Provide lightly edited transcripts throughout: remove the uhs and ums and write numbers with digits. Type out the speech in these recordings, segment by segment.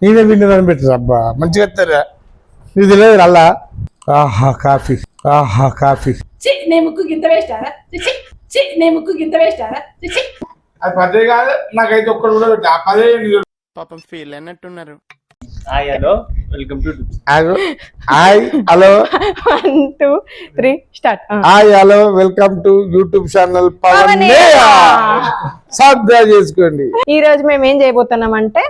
నేనే విన్నదాన్ని పెట్టారు అబ్బా మంచిగా వస్తారా నీకు తెలియదు అలా. ఆహా కాఫీ, ఆహా కాఫీ. నే ముక్కు గింత వేస్తారా? నే ముక్కు గింత వేస్తారా? అది పదే కాదు, నాకైతే ఒక్కడు కూడా పెట్టా పదే. పాపం ఫీల్ అయినట్టున్నారు. Hi hello welcome to hi hello 1 2 3 start. Hi hello welcome to YouTube channel పవనేయ. సబ్స్క్రైబ్ చేసుకోండి. ఈ రోజు మేము ఏం చేయబోతున్నాం అంటే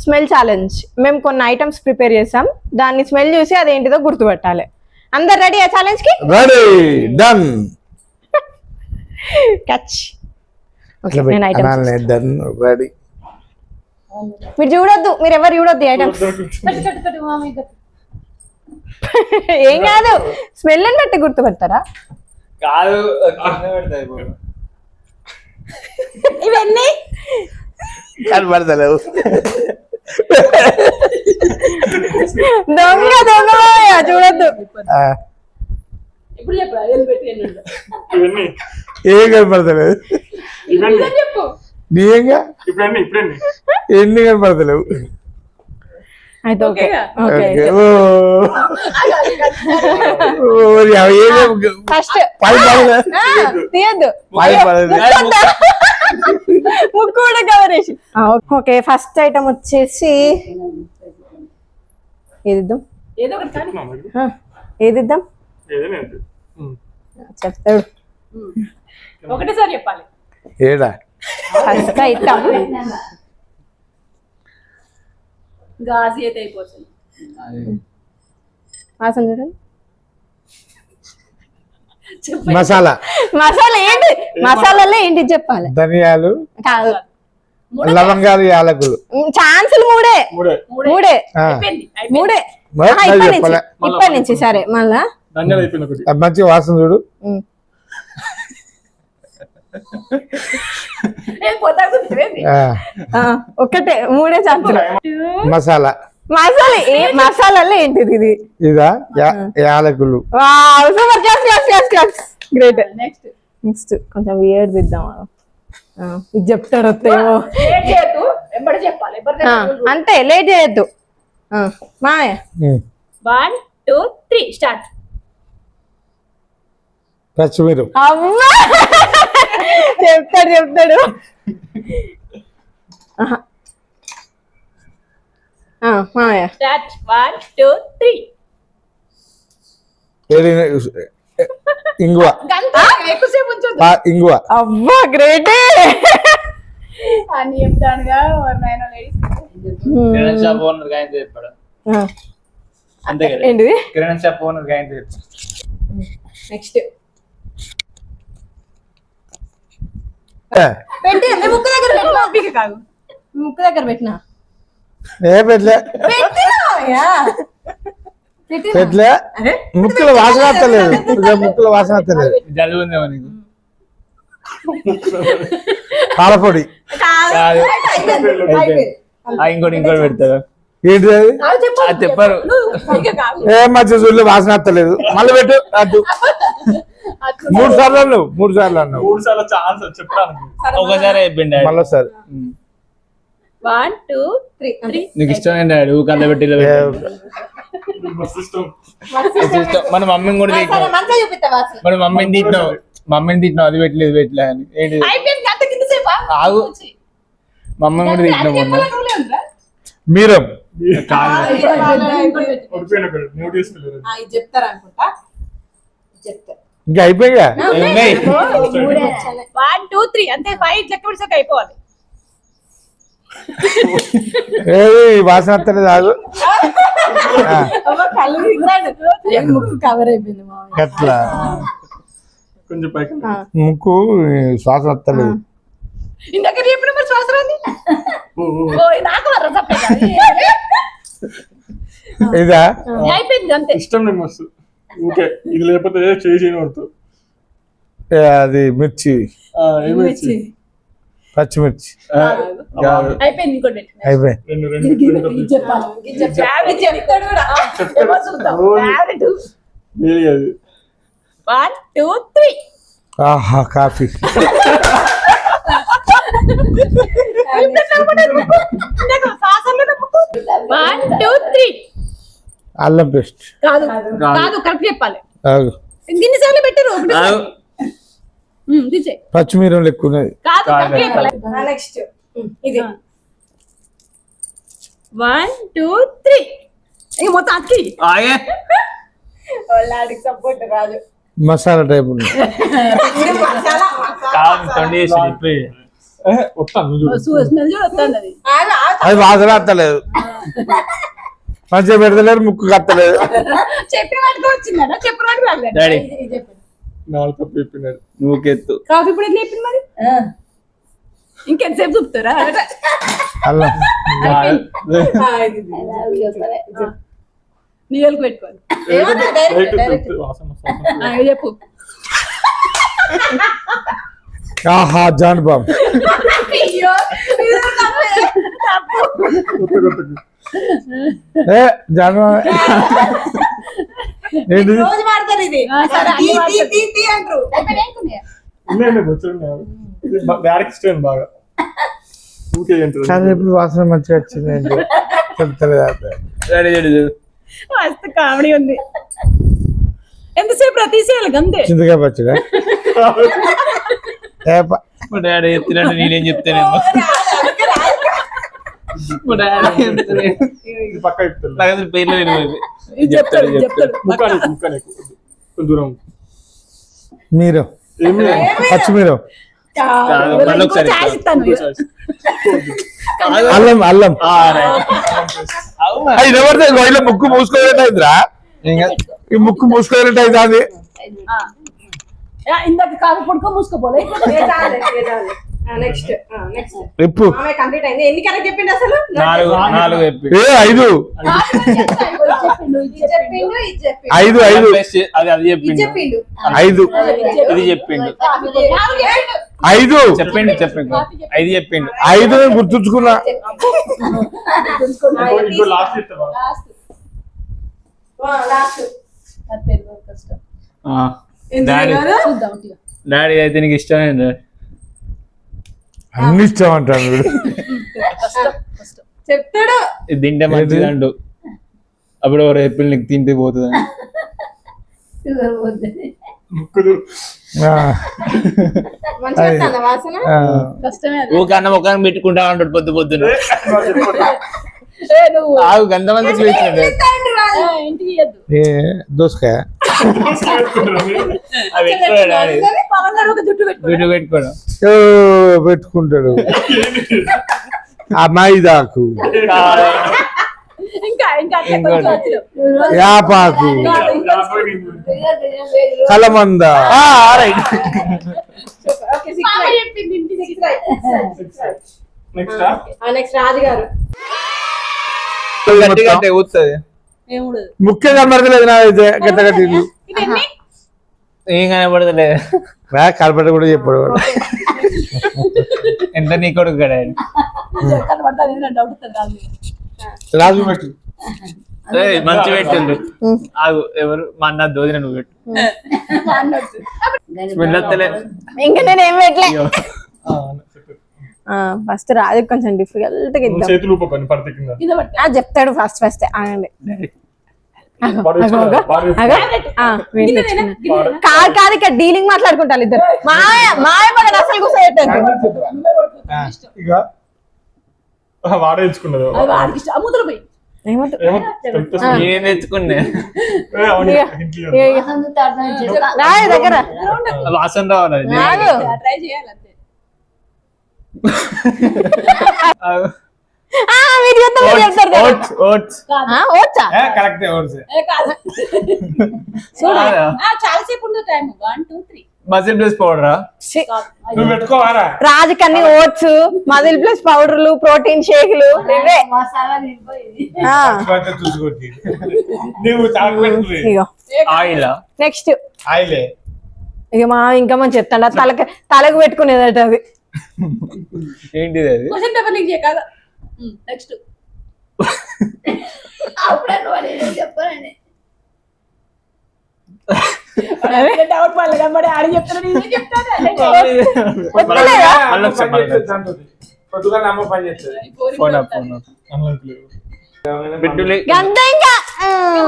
స్మెల్ ఛాలెంజ్. మేము కొన్ని ఐటమ్స్ ప్రిపేర్ చేసాం, దాన్ని స్మెల్ చూసి అదేంటిదో గుర్తుపట్టాలి. అందరు రెడీ ఆ ఛాలెంజ్ కి? Ready done. క్యాచ్. నేను ఐటమ్స్ డన్ రెడీ. మీరు చూడొద్దు, మీరు ఎవరు చూడొద్దు ఐటమ్స్. ఏం కాదు, స్మెల్ అని బట్టి గుర్తుపడతారా? కాదు ఇవన్నీ కనబడతలేవు. దొంగ దొంగ చూడొద్దు. ఇప్పుడు చెప్పరా? ఇవన్నీ ఏం కనపడతలేదు. ఇవన్నీ చెప్పు. నిజంగా ఇప్పుడన్నీ ఎన్ని కనపడతలేవు. అయితే ఓకే ఓకేగా? ఓకే. ఫస్ట్ తీయద్దు, ముక్కు కూడా కవర్ చేసి. ఓకే, ఫస్ట్ ఐటమ్ వచ్చేసి ఏదిద్దాం? ఏదో ఒకటి కానీ. ఏదిద్దాం చెప్తాడు. ఒకటేసారి చెప్పాలి. ఏడా ఫస్ట్ ఐటమ్ గాజు అయితే అయిపోతుంది. వాసన చూడండి. మసాలా. మసాలా ఏంటి? మసాలాలో ఏంటి చెప్పాలి? ధనియాలు, కాదు, లవంగాలు, యాలకులు. ఛాన్సులు మూడే. మూడే అయిపోయింది. మూడే. మరి ఆహా, ఇప్పటి నుంచి చెప్పలే. ఇప్పటి నుంచి సరే మళ్ళా ధన్యాలు అయిపోయింది ఒకటి. అది మంచి వాసన చూడు. ఒక్కటే మూడే ఛాన్సులు. మసాలా. మసాలా మసాలాలో ఏంటిది ఇది? ఇదా యాలకులు. Super, class class class class. Great. Next next కొంచెం వియర్డ్ దిద్దాం. ఇది చెప్తాడు వస్తేమో. లేట్ చేయొద్దు, ఎంబడి చెప్పాలి. అంతే, లేట్ చేయొద్దు. మాయ 1 2 3 స్టార్ట్. పచ్చిమిరు. అమ్మా చెప్తాడు. మాయ స్టార్ట్. 1 2 3. ఇంగువ. ఎక్కువసేపు ఉంచొద్దు. ఇంగువ. అవ్వా గ్రేటే. అని చెప్తానుగా ఎవరినైనా లేడీస్. కిరణ్ షాప్ ఓనర్ గాయంతో చెప్పాడు అంతే కదా. ఏంటిది? కిరణ్ షాప్ ఓనర్ గాయంతో చెప్పాడు. నెక్స్ట్ పెట్టి ముక్కు దగ్గర పెట్టినా. కాదు, ముక్కు దగ్గర పెట్టినా. ఏ పెట్లే పెట్లే. ముక్కుల వాసన వస్తలేదు. ముక్కుల వాసన వస్తలేదు. జలుబు ఉందేమో నీకు. కారపొడి. కాదు. ఇంకోటి పెడతారు. ఏంటి అది? అది చెప్పారు. ఏ మధ్య చూడలే, వాసన వస్తలేదు. మళ్ళీ పెట్టు. అటు 3 సార్లు అన్నావు. 3 సార్లు అన్నావు. 3 సార్లు ఛాన్స్ చెప్పడానికి. ఒకసారి అయిపోయింది. మళ్ళీ సార్ 1 2 3. నీకు ఇష్టమైన డాడీ కంద పెట్టి మన మమ్మీని కూడా తిట్టినావు. మంచిగా చూపిస్తా వాసన. మన మమ్మీని తిట్టినావు అది పెట్టలేదు అని. ఏంటి అయిపోయింది. గంట కింద సేపా? ఆగు. మమ్మీని కూడా తిట్టినావు మొన్న. మీరు చెప్తారా అనుకుంటా. చెప్తా ఇంకా అయిపోయా. 1 2 3 అంతే. 5 లెక్క పెడిసాక అయిపోవాలి. ఏది వాసన వస్తలేదు. ఆగు. ముక్కు కవర్ అయిపోయింది. ఎట్లా కొంచెం పైకి. ముక్కు శ్వాస వస్తలేదు. ఇందాక చెప్పిన మరి శ్వాస రాంది. నాకు వర ఇదా అయిపోయింది అంతే. ఇష్టం నీకు మస్తు. ఓకే, ఇది లేకపోతే చేయని పడుతు. అది మిర్చి, పచ్చిమిర్చి. అయిపోయింది. ఇంకోటి అయిపోయింది. చెప్పాలి. చెప్తాడు కూడా. చూద్దాం. 1 2 3. ఆహా కాఫీ. One two three. అల్లం పేస్ట్. కాదు కాదు కరెక్ట్ చెప్పాలి. ఆగు. గిన్నెసార్లు పెట్టారు. దిచ్చే పచ్చిమిరం లెక్క ఉన్నది. కాదు కరెక్ట్ చెప్పాలి. నెక్స్ట్ ఇది వన్ టూ త్రీ. ఇక మొత్తం అక్కి ఆగే వాళ్ళకి సపోర్ట్ రాదు. మసాలా టైప్ ఉంది. కాదు తొండి చేసి ఇప్పుడే స్మెల్ కూడా వస్తుంది అది. అది వాసన వస్తలేదు, మంచిగా పెడతలేరు, ముక్కు కత్తలేదు. చెప్పిన వాటికి వచ్చిందా? చెప్పిన వాటికి రాలేదు. డాడీ. ఇది చెప్పండి. 4 కప్పు చెప్పినాడు. నువ్వుకెత్తు కాఫీ ఇప్పుడు ఎట్లా చెప్పింది మరి? ఇంకెంతసేపు చూపుతారా? అల్లం. నీళ్ళకి పెట్టుకోవాలి. చెప్పు. ఆహా జాన్ బామ్. అయ్యో, ఇది తప్పు. ఏ జాన్ బామ్ ఏంటిది? రోజు వాడతారు ఇది. సరే, అన్ని వాడతారు. తీ అంటారు. అయిపోయినాయి, ఇంకున్నాయా? కానీ ఎప్పుడు వాసన మంచిగా వచ్చింది ఏంటి చెప్తలేదు. మస్తు కామెడీ ఉంది. ఎంతసేపు రా తీసేయాలి గంతే. చింతకాయ పచ్చడా? మా డాడీ ఎత్తినట్టు నేనేం చెప్తానేమో. మా డాడీ చెప్తాను నాకు అసలు పేర్లు వినలేదు. ఇది చెప్తాడు. మీరు పచ్చిమిరం, మళ్ళీ ఒకసారి ఛాయిస్ ఇస్తాను. అల్లం. అల్లం అవునా? అది ఎవరిదే ఇలా ముక్కు మూసుకోలేట్ అయిందిరా. ఈ ముక్కు మూసుకోలేట్ అయింది. అది ఇందాక కాఫీ పడుకో మూసుకోపోలే. నెక్స్ట్ రిప్పు. కంప్లీట్ అయింది. ఎన్ని కరెక్ట్ చెప్పిండు అసలు? 4 చెప్పి 5 5 అది చెప్పిండు. 5 ఇది చెప్పిండు. 5 చెప్పిండు 5 చెప్పిండు. 5 గుర్తుంచుకున్నా. డాడీ డాడీ అయితే నీకు ఇష్టమైంది. అన్ని ఇష్టం అంటాను వీడు. చెప్తాడు. ఇది తింటే మంచిది అండు. అప్పుడు ఎవరు ఎప్పుడు నీకు తింటే పోతుంది. మంచిగా వస్తుందా వాసన? కష్టమే అది. ఊక అన్నం ఒక పెట్టుకుంటా ఉంటాడు పొద్దున. నువ్వు ఆగు గంతమంది చూపించాడు. ఇంటికి ఇయ్యద్దు. ఏ దోసకాయ అవి పెట్టుకోడు డాడీ. పవన్ గారు ఒక జుట్టు పెట్టుకో. వీడియో పెట్టుకోడు. పెట్టుకుంటాడు. ఆ మైదాకు, ఇంకా అట్లా కొంచెం వచ్చినావు. యాపాకు, కలమంద. మామ చెప్పింది ఇంటికి. నెక్స్ట్ రాజు గారు. గట్టిగా అంటే ఊతుంది. ఏముండదు. ముఖ్యం కనబడతలేదు నాదైతే. గట్ట గట్టి ఇవన్నీ ఏం కనబడతలే. కలపట కూడా చెప్పాడు. ఎంత నీ కొడుకు కదా ఆయన. కనబడతాది నాకు డౌట్ వస్తుంది రాజు మీద. రాజు పెట్టు. మంచి పెట్టిండు. ఆగు ఎవరు మా అన్న దోదిన నువ్వు పెట్టు. వెళ్ళొత్తలే. ఇంకా నేను ఏం పెట్టలే. ఫస్ట్ రాజు కొంచెం డిఫికల్ట్ గా ఇద్దాం. కింద పట్టు. చెప్తాడు ఫస్ట్ ఆగండి. కాదు ఇక్కడ డీలింగ్ మాట్లాడుకుంటారు ఇద్దరు. మాయ పక్కన అసలు కూర్చోబెట్టారు. వాడే తెచ్చుకున్నది. అది వాడికి ఇష్టం. అమ్ముతులు పోయి ఏం తెచ్చుకున్నా రాజు దగ్గర వాసన రావాలి. ట్రై చేయాలి అంతే. మీరు చెప్తారు కదా. ఓట్సా? కరెక్ట్. ఏ కాదు. చాలా సేపు ఉండదు టైం. 1 2 3 muscle plus పౌడరా? నువ్వు పెట్టుకోవాలా? రాజుకన్నీ ఓట్స్, మజిల్ ప్లస్ పౌడర్లు, ప్రోటీన్ షేకులు ఇవే. చూసుకోండి. నువ్వు ఇగో ఆయిల్ నెక్స్ట్ ఆయిలే. ఇక మా ఇంకా మనం చెప్తాడు తలకు పెట్టుకునేదట అది. ఏంటిది అది? క్వశ్చన్ పేపర్ లీక్ చేయ కాదా. నెక్స్ట్ అప్పుడే చెప్పండి. డౌట్ పడలేదు మరి ఆడి చెప్తాను నేను చెప్తాను వస్తలేదా? మళ్ళీ ఒకసారి, మళ్ళీ ఒకసారి. పొద్దుగానే అమ్మ పని చేస్తుంది ఫోన్ ఆపు, ఫోన్ ఆపు. బిడ్డులే అంతే ఇంకా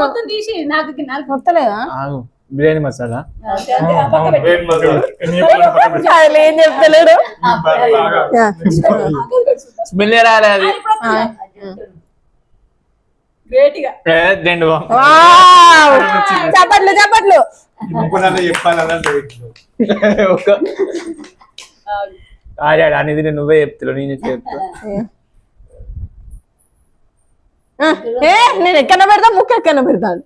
మొత్తం తీసి నాకు నాకు వస్తలేదా? ఆగు. బిర్యానీ మసాలా అంతే, అంతే, ఆ పక్క పెట్టు. అసలు ఏం చెప్తలేడు. స్మెల్ రాలే అది గ్రేట్ గా రెండు వావ్! చప్పట్లు చప్పట్లు. ఒక ఆడాడు అనేది నువ్వే చెప్తావు, నేను చెప్తా. ఏ నేను ఎక్కడ పెడతా ముక్క ఎక్కడ పెడతాను.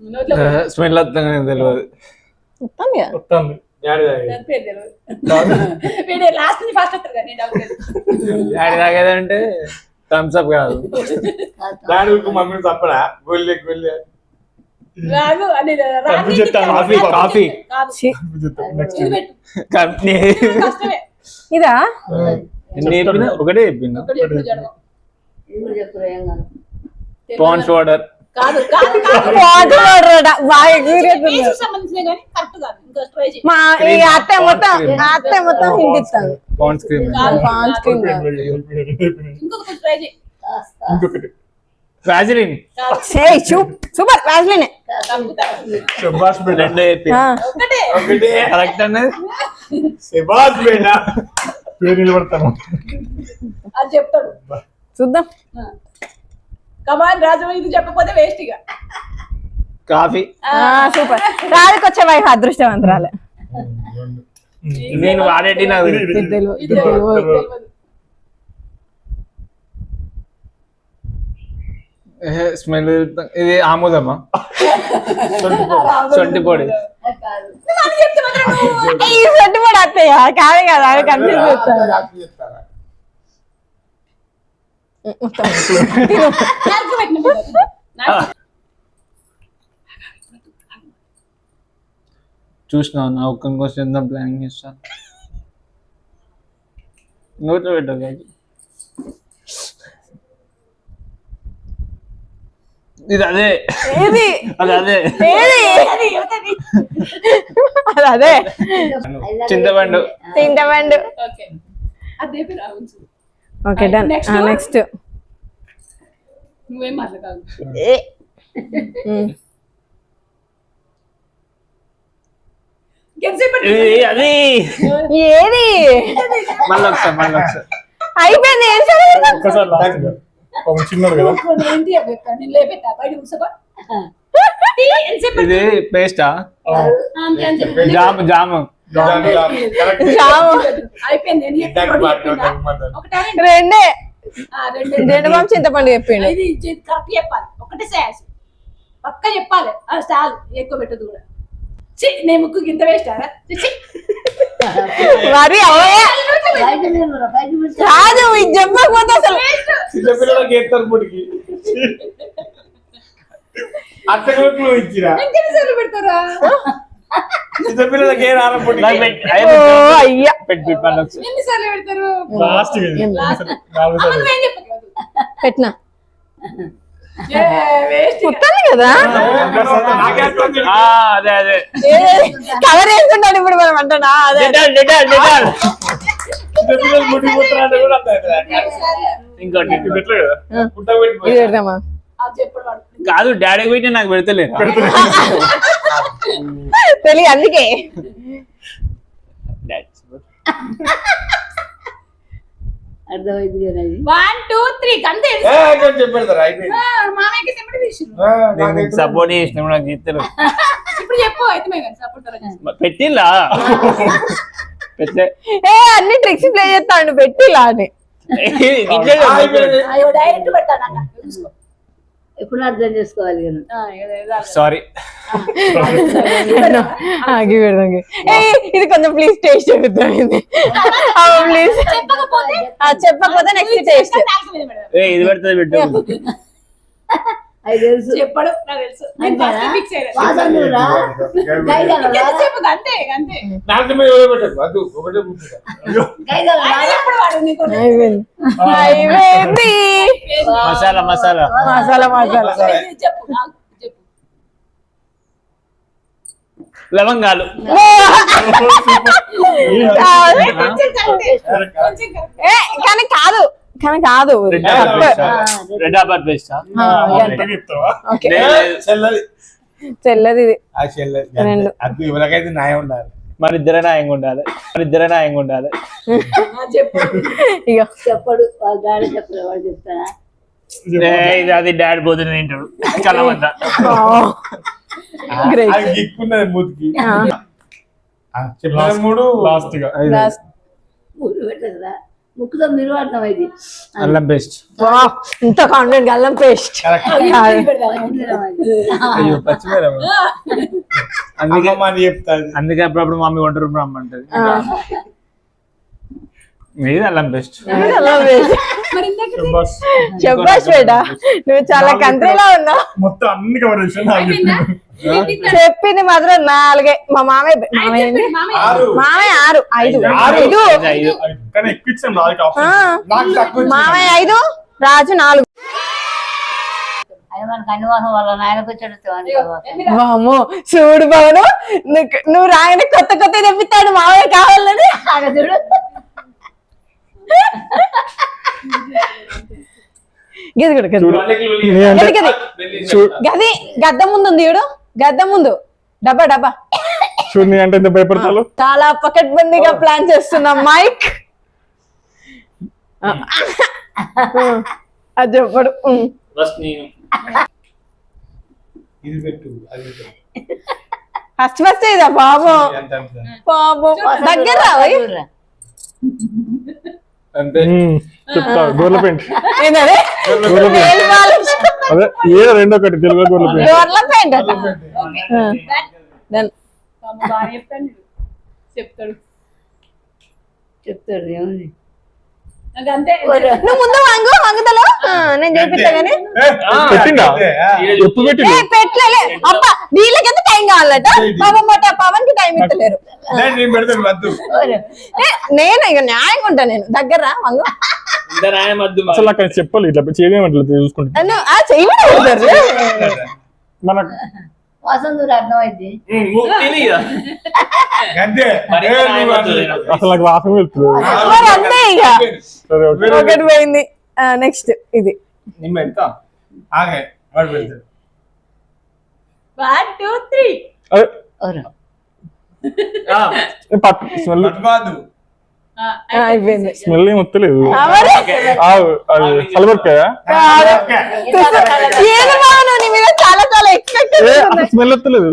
నోట్లో స్మెల్ వస్తుంది తెలియదు. మొత్తం ఇక. పేరు తెలియదు. వీడే లాస్ట్ నుంచి ఫస్ట్ వస్తారు కదా, నేను డౌట్ లేదు. డాడీ తాగేదంటే థమ్స్ అప్ కాదు. మమ్మీ తప్పడా గొల్లె గొల్లె రాగు అని రాగు కాఫీ, కాఫీ. కాదు. ఛీ, ఇది పెట్టు. కంపెనీ కష్టమే. ఇదా ఎన్ని చెప్పినా ఒకటే చెప్పిన. ఒకటి చెప్పు జడగం. Pond's water. కాదు కాదు కాదు. వాటర్ వాటర్ బాగా ఎగిరేస్తుంది. బేసిక్ సంబంధించిన కానీ కరెక్ట్ కాదు. ఇంకా ట్రై చేయి. మా ఈ అత్తే మొత్తం హింట్ ఇస్తాను. Pond's cream. కాదు, పాండ్స్ కాదు. క్రీమ్ కాదు. ఇంకొక ట్రై చేయి. వాజిలిన్. కాదు. ఏయ్, సూపర్ వాజ్లినే. రెండో చెప్పి ఆ, ఒకటే. కరెక్ట్ అన్నది. పేరు నిలబడతాను అది చెప్తాడు. చూద్దాం. కమాన్ రాజు, ఇది చెప్పకపోతే వేస్ట్ ఇక. కాఫీ. సూపర్. రాజుకొచ్చే వైఫ్ అదృష్టవంతురాలే. నేను వాడేటి నాకు ఇది తెలియదు. స్మెల్ ఇది ఆమోదమ్మా. సొంటి పొడి. నాకు చెప్తే మాత్రం నువ్వు ఈ సొట్టు కూడా అత్తయ్య కాదే కదా అది కన్ఫ్యూజ్ చేస్తాను. నాకు పెట్టిన నాకు చూసినా నా ఒక్క క్వశ్చన్ ప్లానింగ్ చేస్తాను. నోట్లో పెట్టదు. ఇది అదే, ఏది అది అదే. ఏది అది అది. అది అదే చింతపండు. చింతపండు. ఓకే, అదే పేరు రావచ్చు. Okay done. Next. నెక్స్ట్ నువ్వేం మాట్లాడదు. ఎంతసేపు ఇది అది. ఏది మళ్ళీ ఒకసారి. అయిపోయింది. ఏం చదివింది? చిన్నది కదా ఏంటి అవి చెప్తాను. నేను లేపెట్టా బయట కూర్చోబా. ఎంతసేపు ఇది పేస్టా? అంతే అంతే. జాము. జాము. అయిపోయింది. నేను చెప్పిందా? ఒకటే రెండే రెండు రెండు బాబు చింతపండు చెప్పిండు. ఇది కరెక్ట్ చెప్పాలి. ఒకటే సాస్ పక్క చెప్పాలి. స్టాల్ ఎక్కువ పెట్టదు కూడా. నేను ముక్కు గింత వేస్తారా? మరి అవే కాదు ఇది చెప్పకపోతే అసలు చిన్నపిల్లలకి ఎత్తారు పుడికి అత్తగొట్లు ఇచ్చిరా ఇంకెన్నిసార్లు పెడతారా? చిన్నపిల్లలకి ఏ రాన పుడికి ఓ అయ్యా పెట్టి మళ్ళీ ఒకసారి. ఎన్నిసార్లు పెడతారు? లాస్ట్ అమ్మకు ఏం చెప్పలేదు. పెట్టినా వేస్ట్ పుట్టాలి కదా. అదే కవర్ వేసుకుంటాడు ఇప్పుడు మనం అంటున్నా. అదే డెటాల్. చిన్నపిల్లలు ముడిపోతారంటే కూడా అంత ఇంకోటి ఇది పెడదామా? అది చెప్పడు వాడు. కాదు, డాడీకి పోయినా నాకు పెడతలేదు. తెలియ అందుకే అర్థమైంది కదా అది. 1 2 3 అంతే. చెప్పేడతారు అయిపోయింది మామయ్యకి సెంబడి తీసిండు. సపోర్ట్ చేసిన నాకు జీతలు ఇప్పుడు చెప్పు. అయితే మేము సపోర్ట్ పెట్టిల్లా. పెట్టలే. ఏ అన్ని ట్రిక్స్ ప్లే చేస్తాడు పెట్టిలా అని. అయ్యో డైరెక్ట్ పెడతాను అన్న. చూసుకో. ఎప్పుడు అర్థం చేసుకోవాలి కదా. సారీ. ఇది కొంచెం ప్లీజ్ టేస్ట్ చెప్తాం. ఇది ప్లీజ్ చెప్పకపోతే చెప్పకపోతే నెక్స్ట్ టేస్ట్. నాలుగు మీద పెడదాం. ఇది పెడుతుంది పెట్టు. అది తెలుసు. చెప్పడు నాకు తెలుసు. నేను అంతేనా? ఫస్ట్ ఫిక్స్ అయ్యాను. వాసనలురా? గైగలరా? ఎంతసేపు అంతే అంతే. దాంట్లో మీద పెట్టదు అది ఒకటే ముట్టుగా గైగలరా? ఆయన ఎప్పుడు వాడు నీకు అయిపోయింది అయిపోయింది. మసాలా మసాలా మసాలా చెప్పు నాకు చెప్పు. లవంగాలు. ఏ, కానీ కాదు రెడ్ ఆపర్ పేస్ట్. ఓకే చెల్లది చెల్లది ఇది ఆ చెల్లది రెండు. అది ఇవరికైతే న్యాయం ఉండాలి. మన ఇద్దరే న్యాయంగా ఉండాలి. చెప్పు. ఇక చెప్పడు వాళ్ళ డాడీ చెప్పడు వాడు చెప్తానా ఇది అది డాడీ పోతున్న తింటాడు కలవంద. Great. అది గిక్కున్నది మూతికి. చెప్పిన మూడు లాస్ట్ గా Last. ముగ్గురు పెట్టదా ముక్కుతో మీరు వాడినాం ఇది అల్లం పేస్ట్. Wow, ఇంత కాన్ఫిడెంట్ అల్లం పేస్ట్ అయ్యో పచ్చిమిరప. అందుకే అని చెప్తాది. అందుకే అప్పుడప్పుడు మమ్మీ వంట రూమ్ రమ్మంటది. ఇది అల్లం పేస్ట్. అల్లం పేస్ట్ మరి ఇందాక చెప్పాస్ బేటా నువ్వు చాలా కంట్రీలో ఉన్నావు. మొత్తం అన్ని కవర్ చేసాను. చెప్పింది మాత్రం 4. మా మామయ్య మామయ్య 6 5 5 కానీ ఎక్కువ ఇచ్చాను నాకు తక్కువ మామయ్య 5 రాజు 4. అది మనకు అన్నివాసం వాళ్ళ నాయనకు వచ్చాడు వామ్మో చూడు బావును నువ్వు రాయన కొత్త తెప్పిస్తాడు మామయ్య కావాలని. చూడు గది కూడా గది గద్ద ముందు ఉంది చూడు గద్ద ముందు డబ్బా చూడండి అంటే ఎంత భయపడతాను. చాలా పకడ్బందీగా ప్లాన్ చేస్తున్నాం మైక్. అది చెప్పడు. ఇది పెట్టు అది ఫస్ట్ ఇదా పాపం దగ్గర రావయ్. చెప్తా గోర్ల పెయింట్ ఏంటది అదే ఏ రెండో ఒకటి తెలుగు గోర్ల పెయింట్. గోర్ల పెయింట్ అట. బాగా చెప్తాడు చెప్తాడు ఏముంది నాకు అంతే. నువ్వు ముందు వంగుదలు నేను చేపిస్తా గానీ పెట్టిందా ఎప్పుడు పెట్టింది పెట్టలే అబ్బా వీళ్ళకైతే టైం కావాలట. పవన్ కి టైం ఇస్తలేరు. నేను పెడతాను వద్దు. నేను ఇక న్యాయంగా ఉంటా. నేను దగ్గర వంగు అసలు అక్కడ చెప్పాలి ఇట్లా చేయమంటలేదు చూసుకుంటా చేయమని మన వాసన దూరం అర్థమైంది అసలు నాకు వాసన వెళ్తుంది. మరి అంతే ఇక ఒకటి పోయింది. నెక్స్ట్ ఇది నేను పెడతా ఆగే వాడు పెడతాడు. 1 2 3 స్మెల్ అయిపోయింది. స్మెల్ ఏం వస్తలేదు. మరి సలబర్కాయ ఏది బాను నీ మీద చాలా చాలా ఎక్స్పెక్టేషన్ స్మెల్ వస్తలేదు.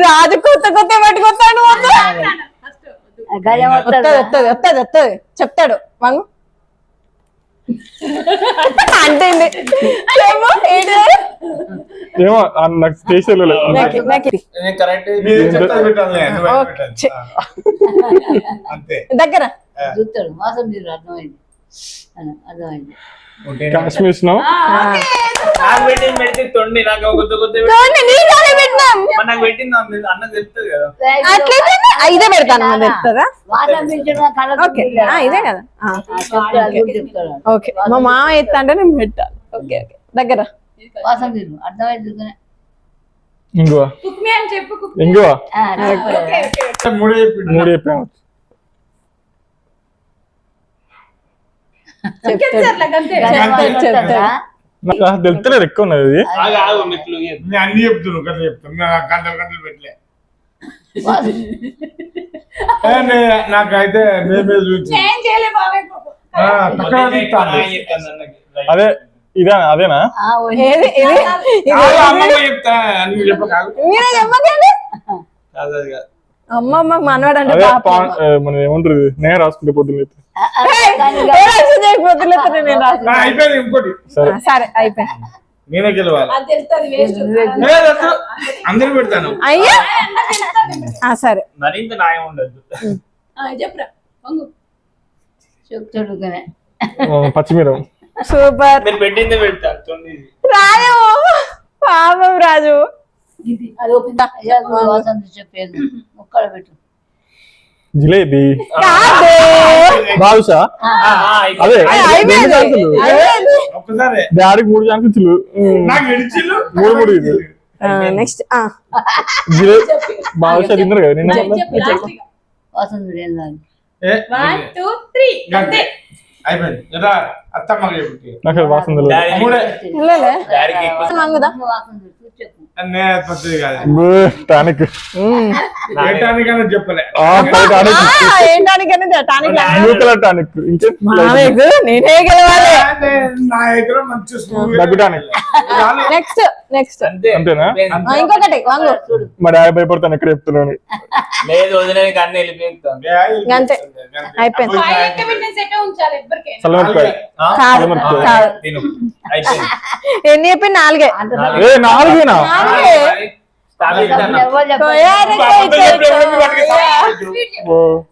రాజు కొత్త పట్టుకొస్తాడు. గజం వస్తుంది చెప్తాడు వంగు అంటే ఏమో నాకు టేస్ట్ దగ్గర చూస్తాడు వాసన మీరు అర్థమైంది అర్థమైంది కాశ్మీర్ స్నో నాకు పెట్టి తొండి నాకు పెట్టింది అన్న చెప్తుంది కదా. అట్లయితే ఇదే పెడతాను చెప్తుందా. వాసన పీల్చడం కళ్ళ ఓకే ఇదే కదా. చెప్తాడు ఓకే మా మామ ఎత్తా అంటే నేను పెట్టాను. ఓకే ఓకే దగ్గర వాసన మీరు అర్థమైంది ఇంగువ కుక్ మీ అని చెప్పు. కుక్ ఇంగువ ఓకే మూడు చెప్పాము. చెప్తాడు. నాకు తెలుస్తలేదు ఎక్కువ ఉన్నది ఇది. అన్ని చెప్తున్నాను గంటలు గంటలు పెట్టలే. నాకైతే చేంజ్ చేయలే బాబాయ్ అదే అదేనా ఏది ఇది చెప్తా మీరే చెప్పకండి. అమ్మ మనవాడు అంటే మనం ఏమంటారు నేను రాసుకుంటే పొద్దున్న నేను అయిపోయింది. ఇంకోటి సరే అయిపోయింది. నేనే గెలవాలి. అది తెలుస్తుంది వేస్ట్. అందరూ పెడతాను. అయ్యా సరే మరింత న్యాయం ఉండదు. చెప్పురా వంగు. చెప్తాడు కానీ పచ్చిమిరం సూపర్. మీరు పెట్టిందే పెడతారు. రాజు పాపం రాజు అది ఓపెన్ వాసన చెప్పేది ముక్కలు పెట్టు జిలేబీ కాదు బాదుషా అదే అయిపోయింది. డాడీకి 3 ఛాన్సులు 3 ఇది నెక్స్ట్ బాగా తిన్నారు కదా నిన్న వాసన చూడండి. 1 2 3 అంతే. అయిపోయింది ఎరా అత్తమ్మ చెప్పి నాకు అది వాసన తెలియదు. డాడీ మూడే వెళ్ళలే డాడీకి ఎక్కువ మంగుదా వాసన చూసి చెప్పు. అన్నే పద్ధతి కాదు టానిక్ ఏంటానికన్నా చెప్పలే టానిక్ ఏంటానికైనా టానిక్ బ్లూ కలర్ టానిక్ ఇంకే మామయ్యకు నేనే గెలవాలి. నా దగ్గర మంచి స్కూల్ దగ్గు టానిక్ నెక్స్ట్ నెక్స్ట్ అంతే అంతేనా? ఇంకొకటి వాంగు మా డాడీ భయపడతాను ఎక్కడ చెప్తున్నాను. లేదు వదిలేనికి అన్ని వెళ్ళిపోతాం. అంతే. అయిపోయింది. ఫైవ్ లెక్క పెట్టిన సెట్ ఉంచాలి ఎవ్వరికైనా. చల్లమిరపకాయ కాదు కాదు. తిను అయిపోయింది. ఎన్ని చెప్పి 4 అంత ఏ 4 ఎవరు చెప్పరు.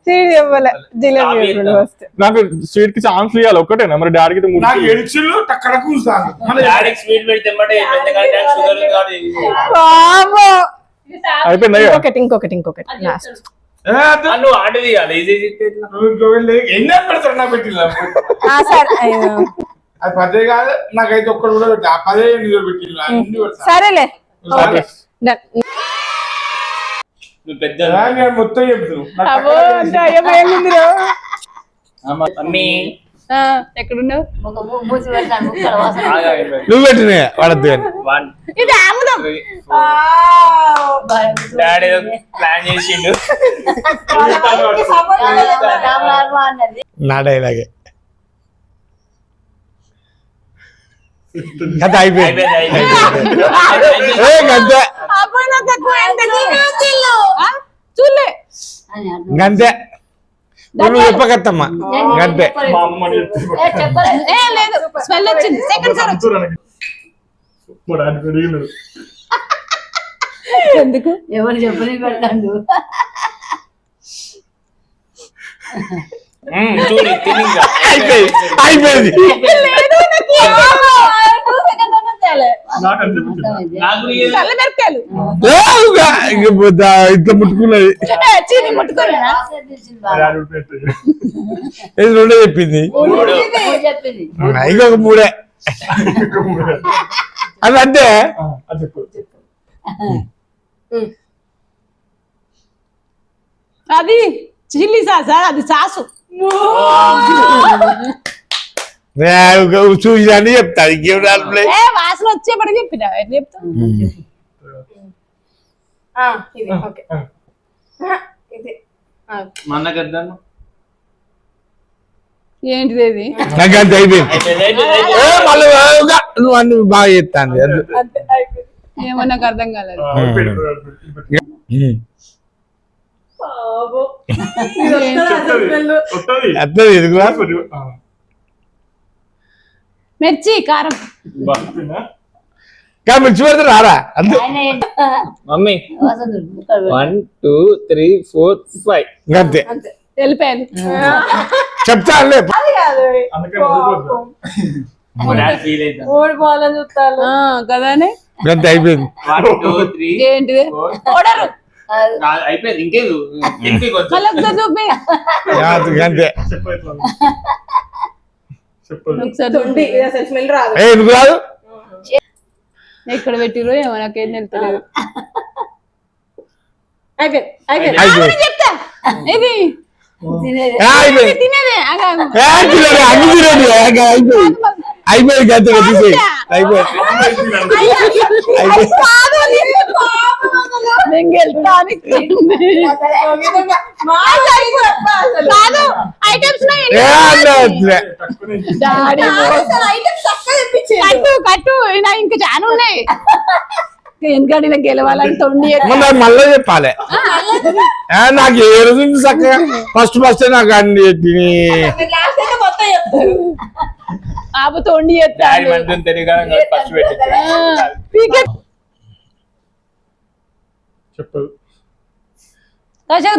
సీడ్ చెప్పలే జిలేబీ చెప్పండి ఫస్ట్. నాకు స్వీట్ కి ఛాన్స్ ఇవ్వాలి ఒక్కటేనా మరి డాడీకి అయితే 3 నాకు ఎడిచిళ్ళు టక్కడ కూర్చాను డాడీకి స్వీట్ పెడితే ఎమ్మటే ఎందుకంటే షుగర్ కాబట్టి బాబో ఇది సాగు. అయిపోయిందా ఇక? ఇంకొకటి అది లాస్ట్. చెప్తాడు. నువ్వు ఆర్డర్ చేయాలి ఈజీ ఎన్ని పెడతారు నాకు పెట్టిల్లా సరే అయ్యో. అది పదే కాదు నాకైతే ఒక్కడు కూడా పెట్టి ఆ పదే ఎనిమిది పెట్టిల్లా అన్ని పెడతా సరేలే ఓకే. Done. నువ్వు పెద్ద నేను మొత్తం చెప్తాను మమ్మీ ఎక్కడున్నావు? మూసి పెడతాను ముక్కల వాసన. నువ్వు పెట్టినా వాడద్దు కానీ 1 ఇది ఆముదం. 3 డాడీ ప్లాన్ చేసిండు. రామ అన్నది. నా డైలాగే కథ అయిపోయింది గంతే చూడలే అని అర్థం. గంతే నువ్వు చెప్పకత్తమ్మా గంతే మా అమ్మ చెప్పలేదు. ఏ లేదు స్మెల్ వచ్చింది. సెకండ్ సార్ వచ్చింది. మా డాడీ పెరిగినాడు. ఎందుకు? ఎవరు చెప్పని పెడతాడు. చూడు తినింగా అయిపోయింది నాకు అనిపించింది. నాకు చల్లమిరపకాయలు. ఇట్లా ముట్టుకున్నది చీని ముట్టుకోలేనా? వాసన తెలిసింది మా బాగా. డాడీ ఊరిపోయింది. ఇది రెండో చెప్పింది మూడు చెప్పింది. ఇంకొక మూడే అది అంతే అది చెప్పు. అది చిల్లీ సాస్ అది సాసు. చూసి అని చెప్తా ఇంకేం రాలే ఏ వాసన వచ్చేప్పటికి చెప్పిన ఎట్లా చెప్తావు? ఇది ఓకే ఇది మన్నకద్దాను ఏంటిది ఇది? నాకు అంతే అయిపోయింది మళ్ళీ నువ్వు అన్ని బాగా చెప్తాను ఏమో నాకు అర్థం కాలేదు. వస్తుంది. అత్తది ఎదుగురా మిర్చి కారం. మిర్చి పెడితే రారా అంతే ఆయన ఏంటి? మమ్మీ వాసన చూడు. ముక్కలు పెట్టు. 1 2 3 4 5 అంతే వెళ్ళిపోయాను. చెప్తానులే అందుకని వదిలిపోద్దు. డాడీ ఫీల్ అవుతాను. ఓడిపోవాలని చూస్తాను. కదానే అంతే అయిపోయింది 1 2 3 ఏంటిది? 4 ఓడరు అయిపోయింది ఇంకేదు ఇంటికి కొంచెం మళ్ళీ ఒకసారి చూపి. అంతే చెప్పు ఎట్లా ఉంది? చెప్పు. ఒకసారి ఉంది ఇది అసలు స్మెల్ రాదు. ఎందుకు రాదు ఎక్కడ పెట్టిరో ఏమో నాకేం తెలుస్తలేదు. అయిపోయింది అయిపోయింది. అయిపోయింది చెప్తా ఇది తినేది. అయిపోయింది తినేదే. అన్ని తినండి అయిపోయింది అయిపోయింది గంతే తీసేయి అయిపోయింది కట్టు ఇంకా చాలా ఉన్నాయి. ఎందుకంటే నాకు గెలవాలని తొండి మళ్ళీ చెప్పాలి నాకు ఏ రోజు చక్కగా ఫస్ట్ నాకు అన్ని తిని ఆపు తొండి డాడీ మంది తెలియదు ఫస్ట్ పెట్టి చెప్పు.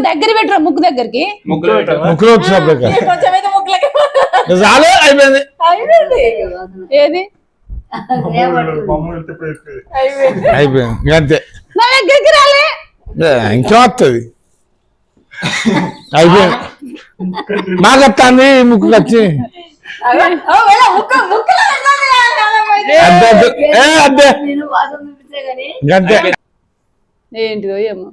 దగ్గర పెట్టరా ముక్కు దగ్గరికి. ముగ్గురు పెట్టావా? ముక్కులో వచ్చినప్పుడు కొంచెం అయితే ముక్కలకి చాలు అయిపోయింది అయిపోయింది వాసన. ఏది మా అమ్మ వెళ్తే ఇప్పుడు చెప్పేది. అయిపోయింది. అయిపోయింది అంతే నా దగ్గరికి రాలే. ఇంకా వస్తుంది అయిపోయింది మాకు వస్తుంది ముక్కు వచ్చి అద్దే నేను వాసన చూపిస్తే గానీ గంతే ఏంటిదో ఏమో.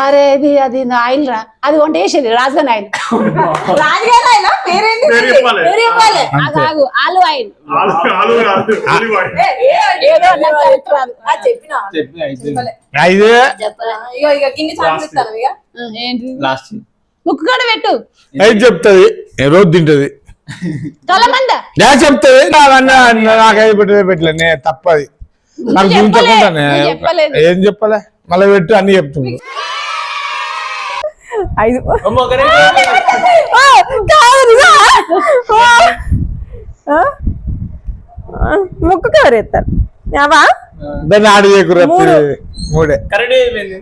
అరే అది నా ఆయిల్ రా, అది వంట వేసేది రాజధాని ఆయిల్. రాజుగారు ఆయన పేరేంటి? పేరు చెప్పాలి. వేరే ఇవ్వాలి. అంతే. ఆగు ఆలు ఆయిల్ ఆలు కాదు, ఉల్లిపాయ. ఏదో నాకు కరెక్ట్ రాదు. చెప్పిన చెప్పి అయిపోయింది. ఐదే చెప్పరా ఇక గిన్నె ఛాన్స్ ఇస్తాను ఇక ఏంటి లాస్ట్ ముక్కు కూడా పెట్టు. ఐదు చెప్తుంది రోజు తింటది కలమంద నేను చెప్తుంది నాకు ఐదు పెట్టలే నేను తప్పది నాకు నువ్వు చూపించకుండానే నువ్వు చెప్పలేదు. ఏం చెప్పలే మళ్ళీ పెట్టు అన్ని చెప్తుంది 5 ఒకరే ముక్కు కవర్ ఎత్తారు అవా దాన్ని ఆడి చేయకురా మూడే కరెక్ట్ అయిపోయింది.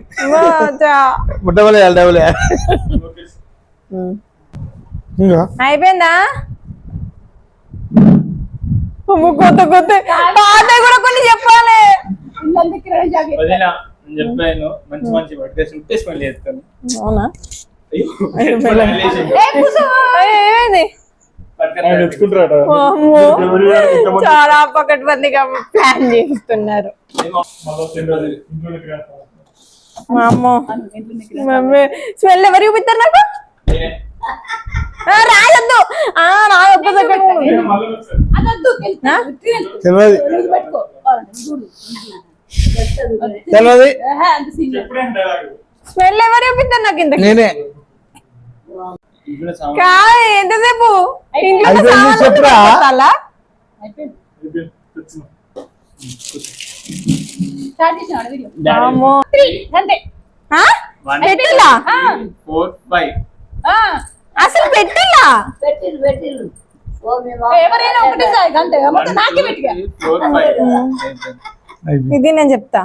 ముట్టవలే డబులే అయిపోయిందా కొత్త కొత్త పాత కూడా కొన్ని చెప్పాలి. వదినా నేను చెప్పాను మంచి మంచి పట్టుకేసి ఉట్టేసి మళ్ళీ చేస్తాను. అవునా అయ్యో, ఏమైంది ఆయన తెచ్చుకుంటారట. అమ్మో, చాలా పకడ్బందీగా ప్లాన్ చేస్తున్నారు. మళ్ళా తినరాదు, ఇంట్లోకి రాదు. మా అమ్మో మమ్మీ స్మెల్ ఎవరు చూపిస్తారు నాకు రాయొద్దు రాయొద్దు నేను మళ్ళీ ఒకసారి. అదొద్దు తెలియదు పెట్టుకో తెలియదు అంత సీన్ ఎప్పుడైనా dialogue. స్మెల్ ఎవరు చూపిస్తారు నాకు ఇంత నేనే ఇంట్లో సామాన్ కాదు ఎంతసేపు ఇంట్లో అయిపోయింది, సామాన్లు చెప్పురా. పెట్టాలా? అయిపోయింది అయిపోయింది, తెచ్చుకున్నా. స్టార్ట్ చేసినాడు వీడియో డాడీ. అమ్మో. అంతే ఆ? 1 పెట్టిల్లా 2 3 4 5 అసలు పెట్టిల్లా పెట్టిల్లు ఓ మీ ఎవరైనా ఒకటేసారి అంతే మొత్తం నాకే పెట్టిగా 4 5 ఇది నేను చెప్తా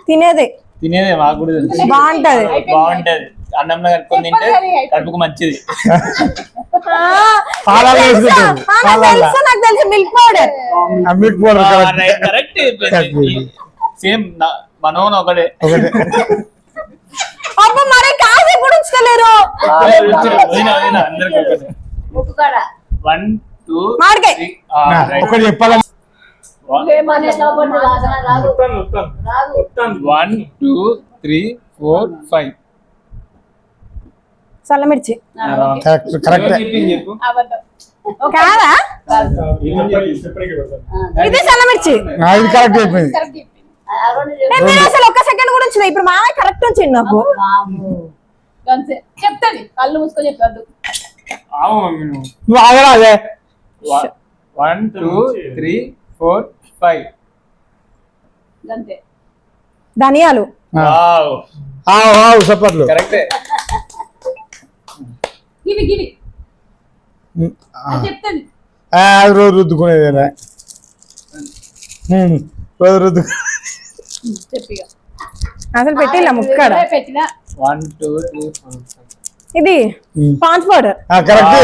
తినేది తినేదే మాకు కూడా తెలుసు. బాగుంటది బాగుంటది అన్నంలో కలుపుకొని తింటే కడుపుకు మంచిది. పాలాలు వేసుకుంటారు నాకు తెలుసు milk powder milk powder correct same మనోన్ ఒకటే. ఒకటే అబ్బ మరి కాదు కూడా ఉంచలేరు అందరికి ఒకటే. ముక్కు కాడ 1 2 మామిడికాయ. 3 ఒకటి చెప్పాలి లేమనే లోపల వాసన రాదు వస్తాను, వస్తాను. రాదు. వస్తాను. 1 2 3 4 5 చల్లమిర్చి కరెక్ట్ చెప్పు. అబద్ధం కాదా చెప్పడానికి పెడతాను. ఇదే చల్లమిర్చి ఇది కరెక్ట్ అయిపోయింది కరెక్ట్ చెప్పింది నేను అసలు ఒక్క సెకండ్ కూడా ఉంచింది ఇప్పుడు మామయ్య కరెక్ట్ వచ్చింది నాకు అంతే చెప్తాది కళ్ళు మూసుకొని చెప్పద్దు ఆవు మమ్మీ నువ్వు. నువ్వు ఆగరా అదే 1 2 3 4 5 అంతే ధనియాలు వావ్ ఆవు సపర్లు కరెక్టే. గివి గివి అది చెప్తాది అది రోజు రుద్దుకునేదేనా రోజు రుద్దు చెప్పిగా అసలు పెట్టిల్లా ముక్కడ పెట్టినా 1 2 3 4 5 ఇది పాన్స్ పౌడర్ కరెక్ట్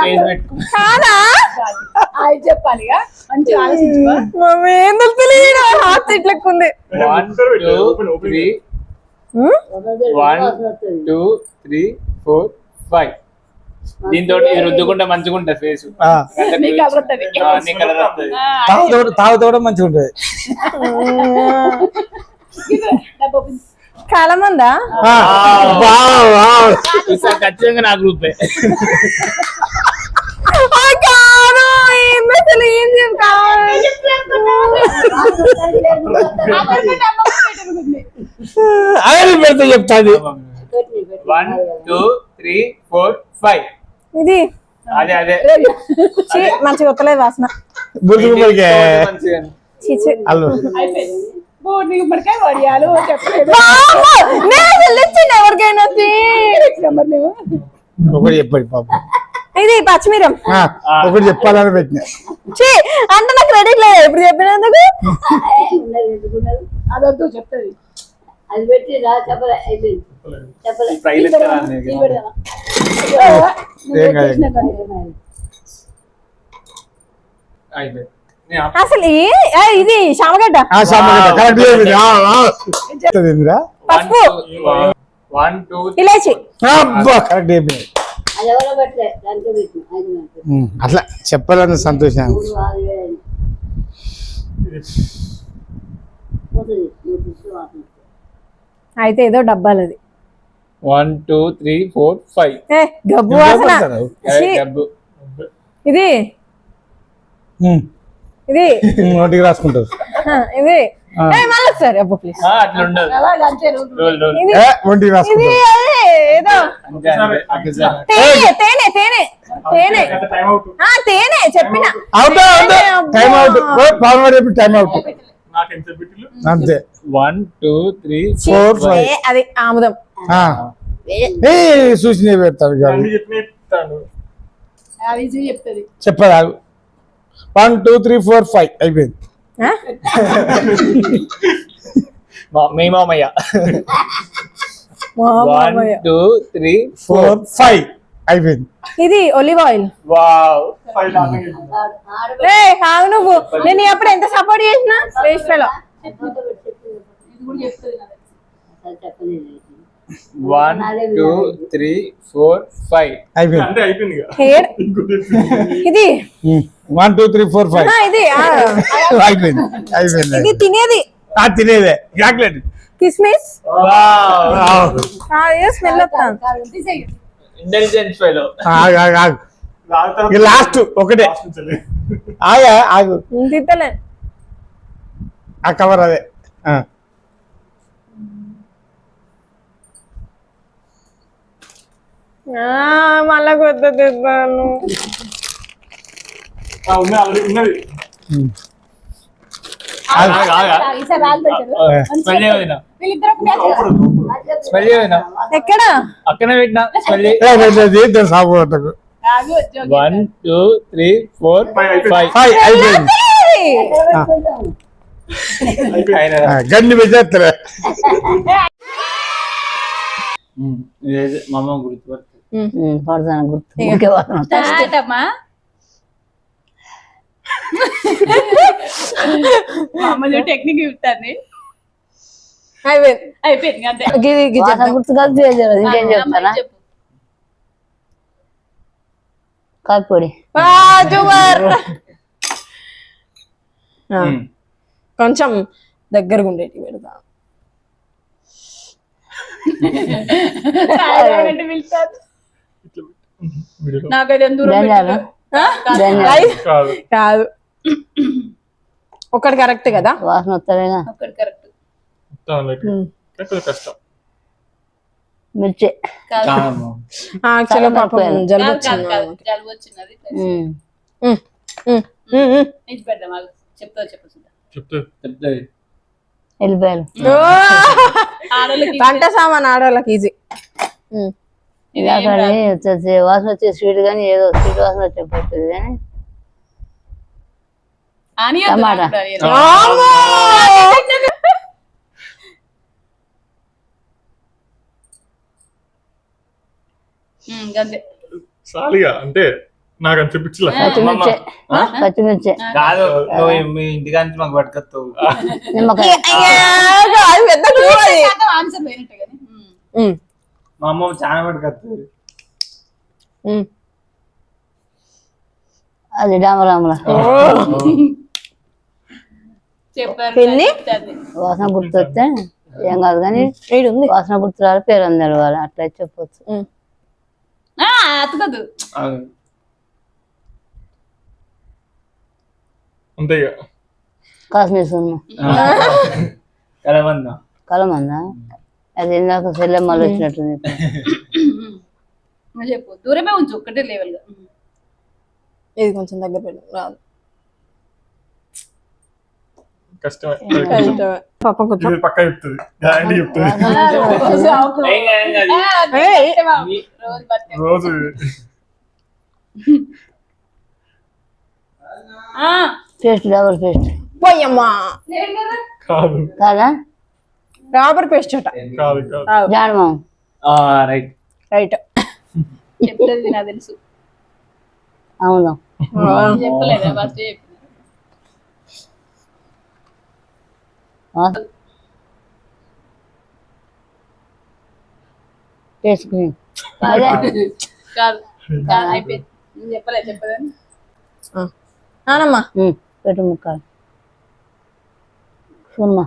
ఫేస్ పెట్టుకో. కాదా అది చెప్పాలి ఇక మంచిగా ఆలోచించుకో మమ్మీ ఏం తెలియదు హార్ట్ సీట్ లెక్క ఉంది 1 2 3 1 2 3 4 5 దీంతో రుద్దుకుంటే మంచిగా ఉంటుంది ఫేస్. నీ కలర్ వస్తుంది నీ కలర్ వస్తుంది. తాగుతా కూడా మంచిగా ఉంటుంది డబ్బా ఓపెన్. కలమందా ఈసారి ఖచ్చితంగా నా గ్రూపే. కాదు అసలు ఏం చెప్పాలి అక్కడ డబ్బా పెట్టుకుంది అదే పెడితే చెప్తాది 1 2 3 4 5 ఇది అదే అదే ఛీ, మంచిగా వస్తలేదు వాసన బుర్రకే మంచిగా. చీచి అల్లు అయిపోయింది బోర్డు గుమ్మడికాయ వడియాలు చెప్పలేదు ఎవరికైనా నెంబర్ మేము ఒకటి చెప్పండి పాపం ఇది పచ్చిమిరం ఒకటి చెప్పాలని పెట్టిన చీ అంటే నాకు క్రెడిట్ లేదు ఇప్పుడు చెప్పినందుకు అదొద్దు చెప్తుంది అది పెట్టి రా చెప్పలే అయిపోయింది చెప్పలే ఫ్రై లెక్క రాదు. ఏం కాదు అయిపోయింది. అసలు ఇది శామగడ్డ కరెక్ట్ చెప్పింది పసుపు 1 2 ఇలాచి కరెక్ట్ చెప్పింది అది ఎవరో పెట్టలే దాంట్లో పెట్టిన 5 గంటలు అట్లా చెప్పాలని సంతోషం 3 6 7 పోతుంది 3 తీసి వాసన అయితే ఏదో డబ్బాలది 1 2 3 4 5 ఏ గబ్బు వాసన ఛీ, డబ్బు ఇది ఇది నోటికి రాసుకుంటారు ఇది ఏ మళ్ళీ ఒకసారి అబ్బో ప్లీజ్ అట్లా ఉండదు అలాగే అంతే రూల్. రోల్ ఇది ఒంటికి ఇది రాసుకుంటారు అదే ఏదో అంతే అంతే తేనె తేనె తేనె తేనె టైం అవుట్ తేనె చెప్పిన out out time out Pawan వాడు చెప్పి టైం అవుట్ నాకు ఎంత బిట్టులు అంతే 1 2 3 4 5 ఏ, అది ఆముదం సూచన పెడతాడు ఇక. అన్ని చెప్పిన ఇస్తాను అది ఈజీ చెప్తుంది. చెప్పదు 1 2 3 4 5 అయిపోయింది ఆ? మీ మామయ్య మా 1 మామయ్య. 2 3 4 5 అయిపోయింది ఇది ఒలివ్ ఆయిల్ వావ్ 5 లాంగ్ ఏ కాదు నువ్వు నేను అప్పుడు ఎంత సపోర్ట్ చేసిన వేస్ట్ ఫెలో ఇది కూడా చెప్తుంది నాకు తెలిసి. అసలు చెప్పలేదు 1 2 3 4 5 అయిపోయింది అంటే అయిపోయింది ఇక. హెయిర్ ఇంకోటి చెప్పింది. ఇది 1 2 3 4 5 ఇది అయిపోయింది అయిపోయింది ఇది తినేది తినేదే చాక్లెట్ కిస్మిస్ వావ్ స్మెల్ వస్తాను కాదు, తీసేయి. ఇంటెలిజెంట్ ఫెలో ఆగు ఆగు ఆగు లాగుతారు. ఇక లాస్ట్ ఒకటే లాస్ట్ నుంచి వెళ్ళి. ఆగా ఆగు తిత్తలే ఆ కవర్ అదే మళ్ళా కొత్త తిస్తాను ఉన్నది ఆల్రెడీ ఉన్నది ఈసారి రాళ్ళు పెట్టారు. స్మెల్ చేయనా వీళ్ళిద్దరు స్మెల్ చేయనా ఎక్కడ అక్కనే పెట్టినా స్మెల్ దీంతో సాగు కొట్టకు. కాదు, జోక్ 1 2 3 4 5 5 అయిపోయింది గన్ని పెట్టేస్తారా మా అమ్మ గుర్తుపడుతుంది పడతాను గుర్తు ఊరికే వాసన వస్తుంది. స్టార్ట్ అమ్మా. మా అమ్మ టెక్నిక్ చెప్తాంది. అయిపోయింది అంతే. వాసన గుర్తు కాదు చేయాలి ఇంకేం చెప్తానా అమ్మాయి చెప్పు. కాపిపొడి కొంచెం దగ్గరగా ఉండేటి పెడతా చాయ్ తాగినట్టు పిలుస్తారు. నాకైతే ఎంత దూరం ధనియాలు పెట్టారు. ధనియాలు కాదు కాదు ఒకటి కరెక్ట్ కదా వాసన వస్తలేదా ఒక్కటి కరెక్ట్ కొంచెం కష్టం. మిర్చి కాదు. యాక్చువల్గా పాపం జలుబు కాదు, వచ్చింది కాదు, కాదు. జలుబు వచ్చినది. ఇది పెడదాం మాకు. చెప్తా చెప్పు సుధా. చెప్తుంది ఎల్లిపాయలు ఆడోళ్ళకి పంట సామాన్ ఆడవాళ్ళకి ఈజీ వచ్చేసి వాసన వచ్చే స్వీట్ కానీ ఏదో స్వీట్ వాసన వచ్చే పోతుంది కానీ ఆనియన్ టమాటా. గంతే. చాలుగా అంటే నాకు అని చూపించలే. పచ్చిమిర్చి పచ్చిమిర్చి కాదు నువ్వు మీ ఇంటికాంచి మాకు పట్టుకొస్తావు నిమ్మకాయ ఆన్సర్ పోయినట్టే కానీ. మా అమ్మ చాలా పట్టుకొస్తుంది అది డామరాముల చెప్పారు పిన్ని? చెప్తాంది. వాసన గుర్తొస్తే ఏం కాదు కానీ ఉంది వాసన గుర్తు రాలి పేరు అందరు వాళ్ళు అట్లా చెప్పొచ్చు అతకదు. అంతే ఇక. కాశ్మీర్ సున్ను కలబంద కలమందా అది ఇందాక సెల్లెమ్మలు వచ్చినట్టుంది నువ్వు చెప్పు. దూరమే ఉంచు ఒక్కటే లెవెల్ గా. ఇది కొంచెం దగ్గర పెట్టు రాదు కష్టమే. పాప కొంచెం ఇది పక్కా చెప్తుంది గ్యారంటీ చెప్తుంది రోజు బతికే. రోజు. పేస్ట్ డబల్ పేస్ట్ పోయమ్మా కాదు కాదా రాబర్ పేస్ట్ అట కాదు కాదు జాడమాం రైట్ రైట్ చెప్తుంది నాకు తెలుసు. అవును చెప్పలేదా ఫస్ట్ చెప్పిన. పేస్ట్ క్రీమ్ అదే కాదు అయిపోయింది నేను చెప్పలేదని నానమ్మ పెట్టు ముక్కలు సున్నా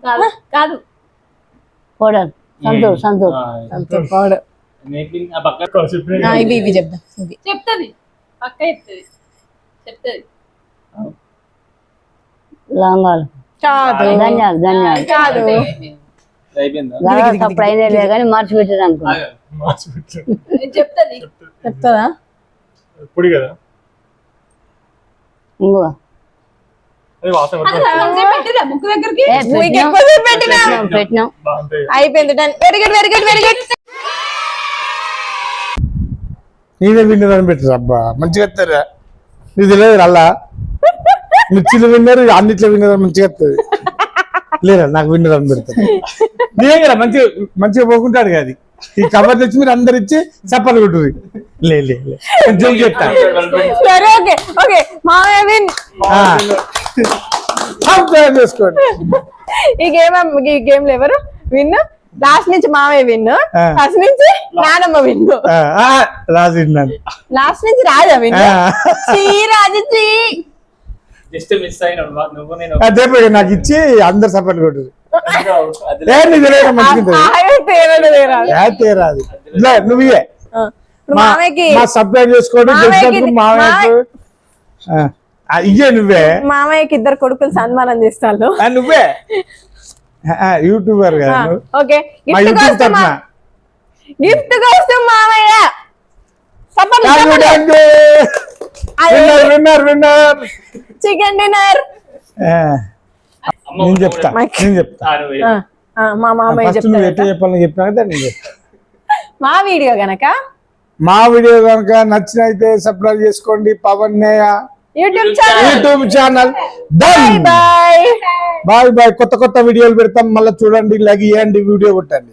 కాదు కాదు కోడలు సంతూర్ పాడు ఆ పక్క ఇవి చెప్దాం ఇవి చెప్తుంది పక్క చెప్తుంది లవంగాలు కాదు ధనియాలు కాదు అయిపోయిందా అప్పుడు అయినా కానీ మార్చి పెట్టారు అనుకో మార్చి పెట్టాడు. చెప్తుంది చెప్తుందా పొడి కదా ఇంకో అది వాసన అసలు పడుతుంది. అంతసేపు పెట్టిరా ముక్కు దగ్గరికి మీకు ఎక్కువసేపు పెట్టినా పెట్టినాం బాగుంటాయి. అయిపోయింది done very good very good very good నేనే విన్నర్ పెట్టారు అబ్బా మంచిగా ఎత్తారా నీకు తెలియదు అలా మిర్చిలు విన్నర్ అన్నిట్లో విన్నర్ మంచిగా ఎత్తది లేదా నాకు విన్నర్ అని పెడతారు నేనే కదా మంచిగా పోకుంటాడు కదా అది. ఈ కవర్ తెచ్చి మీరు అందరు ఇచ్చి చప్పలు కొట్టుర్రి లే లే లే. జోక్ చెప్తా సరే ఓకే ఓకే మామయ్య విన్ సబ్స్క్రైబ్ చేసుకోండి ఈ గేమ్ లో ఎవరు విన్ లాస్ట్ నుంచి మామయ్య విన్ ఆ. ఫస్ట్ నుంచి నానమ్మ విన్ రాజు విన్నాను లాస్ట్ నుంచి రాజా విన్ రాజు చీ జస్ట్ మిస్ అయినాడు నువ్వు నేను అదే నాకు ఇచ్చి అందరు చప్పలు కొట్టుర్రి ఏ నీకు తెలియదు మంచిగా తేరాదు ఇలా నువ్వు ఇయ్యే. ఇప్పుడు మామయ్యకి మా సబ్స్క్రైబ్ చేసుకోండి మామయ్యకి గెలిచినందుకు మామయ్యకు ఇయ్యే నువ్వే మామయ్యకి ఇద్దరు కొడుకులు సన్మానం చేస్తాను నువ్వే యూట్యూబర్ కదా నువ్వు. ఓకే మా గిఫ్ట్ యూట్యూబ్ కోసం తరఫున గిఫ్ట్ కోసం మామయ్య విన్నర్ చికెన్ డిన్నర్ నేను చెప్తా మా మామయ్య ఫస్ట్ నువ్వు ఎట్లా చెప్తాడు చెప్పాలని చెప్పినా కదా నేను చెప్తా. మా వీడియో గనక మా వీడియో కనుక నచ్చినైతే సబ్స్క్రైబ్ చేసుకోండి Pawan YouTube channel YouTube channel done bye bye bye కొత్త వీడియోలు పెడతాం మళ్ళీ చూడండి లైక్ చేయండి వీడియో కొట్టండి